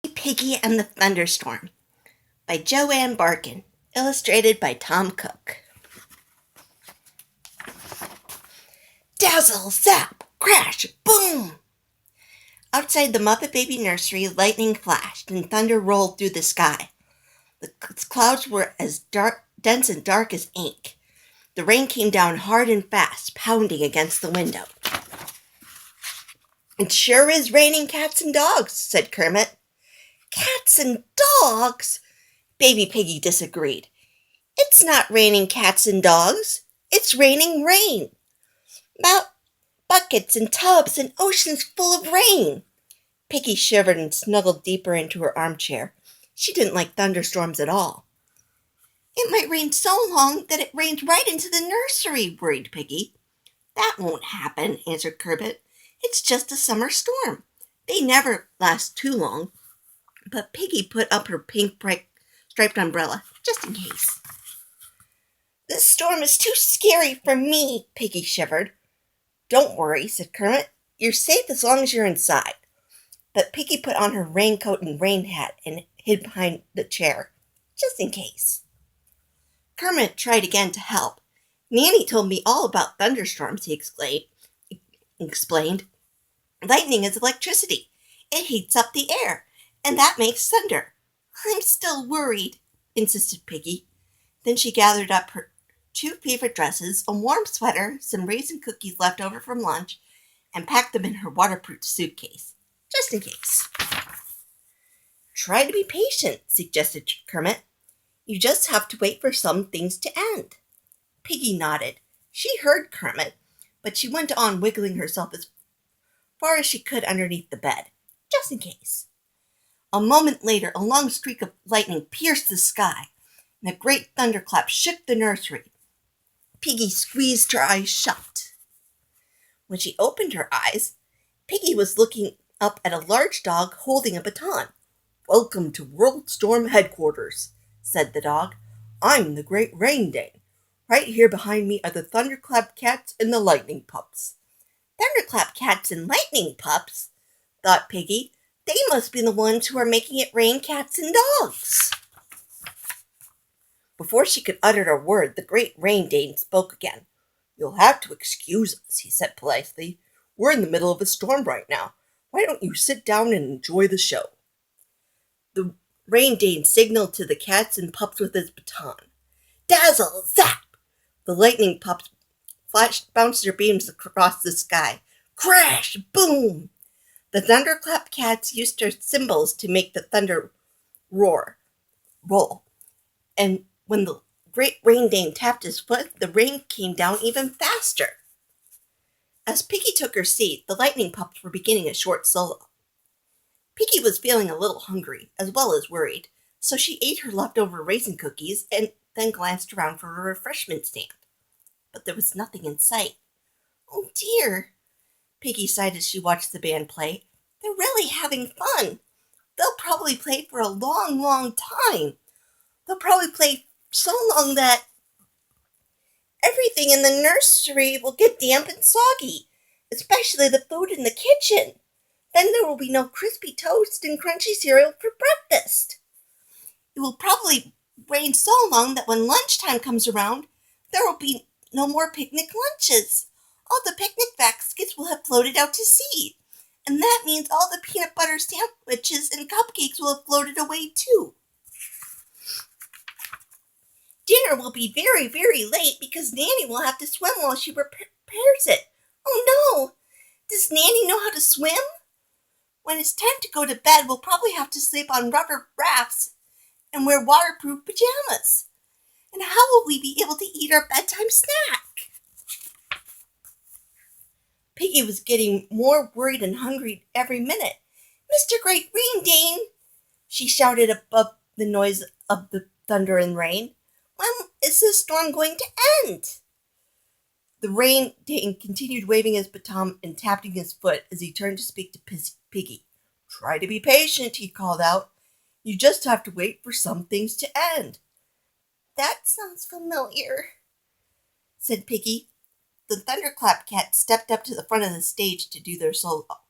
Piggy and the Thunderstorm by Joanne Barkin, illustrated by Tom Cook. Dazzle, zap, crash, boom! Outside the Muppet Baby nursery, lightning flashed and thunder rolled through the sky. The clouds were as dense and dark as ink. The rain came down hard and fast, pounding against the window. "It sure is raining cats and dogs," said Kermit. "Cats and dogs?" Baby Piggy disagreed. "It's not raining cats and dogs. It's raining rain. Buckets and tubs and oceans full of rain." Piggy shivered and snuggled deeper into her armchair. She didn't like thunderstorms at all. "It might rain so long that it rains right into the nursery," worried Piggy. "That won't happen," answered Kermit. "It's just a summer storm. They never last too long." But Piggy put up her pink striped umbrella, just in case. "This storm is too scary for me," Piggy shivered. "Don't worry," said Kermit. "You're safe as long as you're inside." But Piggy put on her raincoat and rain hat and hid behind the chair, just in case. Kermit tried again to help. "Nanny told me all about thunderstorms," he explained. "Lightning is electricity. It heats up the air, and that makes thunder." "I'm still worried," insisted Piggy. Then she gathered up her 2 favorite dresses, a warm sweater, some raisin cookies left over from lunch, and packed them in her waterproof suitcase, just in case. "Try to be patient," suggested Kermit. "You just have to wait for some things to end." Piggy nodded. She heard Kermit, but she went on wiggling herself as far as she could underneath the bed, just in case. A moment later, a long streak of lightning pierced the sky, and a great thunderclap shook the nursery. Piggy squeezed her eyes shut. When she opened her eyes, Piggy was looking up at a large dog holding a baton. "Welcome to World Storm Headquarters," said the dog. "I'm the Great Rain Dane. Right here behind me are the Thunderclap Cats and the Lightning Pups." "Thunderclap Cats and Lightning Pups?" thought Piggy. "They must be the ones who are making it rain cats and dogs." Before she could utter a word, the Great Rain Dane spoke again. "You'll have to excuse us," he said politely. "We're in the middle of a storm right now. Why don't you sit down and enjoy the show?" The Rain Dane signaled to the cats and pups with his baton. Dazzle, zap! The lightning pups bounced their beams across the sky. Crash, boom! The thunderclap cats used their cymbals to make the thunder roll. And when the Great Rain Dane tapped his foot, the rain came down even faster. As Piggy took her seat, the lightning pups were beginning a short solo. Piggy was feeling a little hungry, as well as worried, so she ate her leftover raisin cookies and then glanced around for a refreshment stand. But there was nothing in sight. "Oh dear," Piggy sighed as she watched the band play. "They're really having fun. They'll probably play for a long, long time. They'll probably play so long that everything in the nursery will get damp and soggy, especially the food in the kitchen. Then there will be no crispy toast and crunchy cereal for breakfast. It will probably rain so long that when lunchtime comes around, there will be no more picnic lunches. All the picnic baskets will have floated out to sea, and that means all the peanut butter sandwiches and cupcakes will have floated away too. Dinner will be very, very late because Nanny will have to swim while she prepares it. Oh no! Does Nanny know how to swim? When it's time to go to bed, we'll probably have to sleep on rubber rafts and wear waterproof pajamas. And how will we be able to eat our bedtime snack?" Piggy was getting more worried and hungry every minute. "Mr. Great Rain Dane," she shouted above the noise of the thunder and rain, "when is this storm going to end?" The Rain Dane continued waving his baton and tapping his foot as he turned to speak to Piggy. "Try to be patient," he called out. "You just have to wait for some things to end." "That sounds familiar," said Piggy. The Thunderclap Cats stepped up to the front of the stage to do their solo.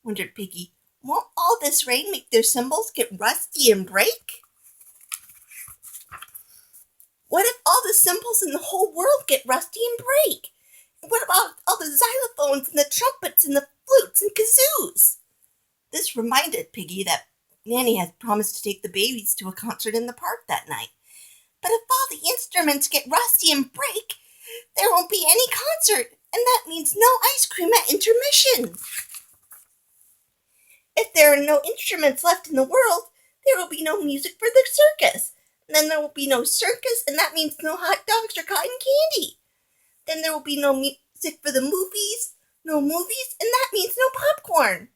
Wondered Piggy. Won't all this rain make their cymbals get rusty and break? What if all the cymbals in the whole world get rusty and break? What about all the xylophones and the trumpets and the flutes and kazoos? This reminded Piggy that Nanny had promised to take the babies to a concert in the park that night. But if all the instruments get rusty and break, there won't be any concert, and that means no ice cream at intermission. If there are no instruments left in the world, there will be no music for the circus. And then there will be no circus, and that means no hot dogs or cotton candy. Then there will be no music for the movies, and that means no popcorn.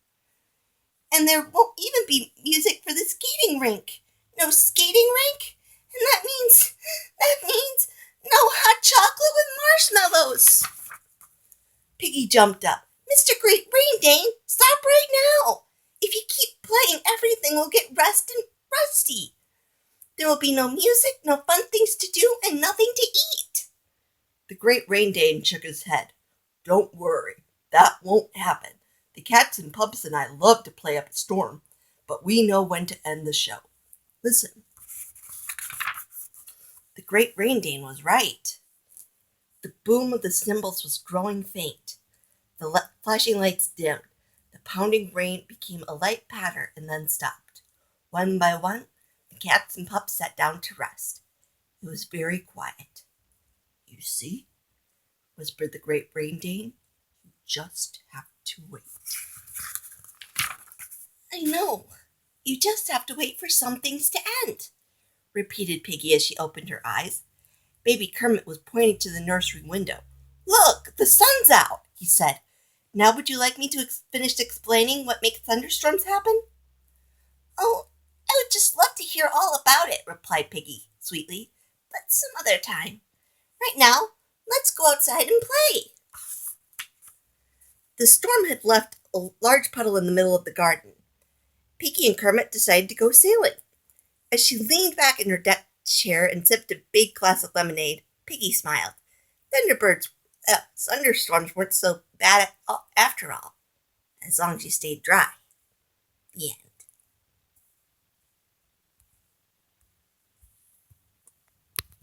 And there won't even be music for the skating rink. No skating rink, and that means no hot chocolate with marshmallows. Piggy jumped up. Mr. Great Rain Dane, stop right now. If you keep playing, everything will get rusty. There will be no music, no fun things to do, and nothing to eat. The Great Rain Dane shook his head. Don't worry, that won't happen. The cats and pups and I love to play up a storm, but we know when to end the show. Listen. The Great Rain Dane was right. The boom of the cymbals was growing faint. The flashing lights dimmed. The pounding rain became a light patter and then stopped. One by one, the cats and pups sat down to rest. It was very quiet. You see, whispered the Great Rain Dane, you just have to wait. I know. You just have to wait for some things to end, repeated Piggy as she opened her eyes. Baby Kermit was pointing to the nursery window. Look, the sun's out, he said. Now would you like me to finish explaining what makes thunderstorms happen? Oh, I would just love to hear all about it, replied Piggy sweetly, but some other time. Right now, let's go outside and play. The storm had left a large puddle in the middle of the garden. Piggy and Kermit decided to go sailing. As she leaned back in her deck chair and sipped a big glass of lemonade, Piggy smiled. Thunderstorms weren't so bad after all, as long as you stayed dry. The end.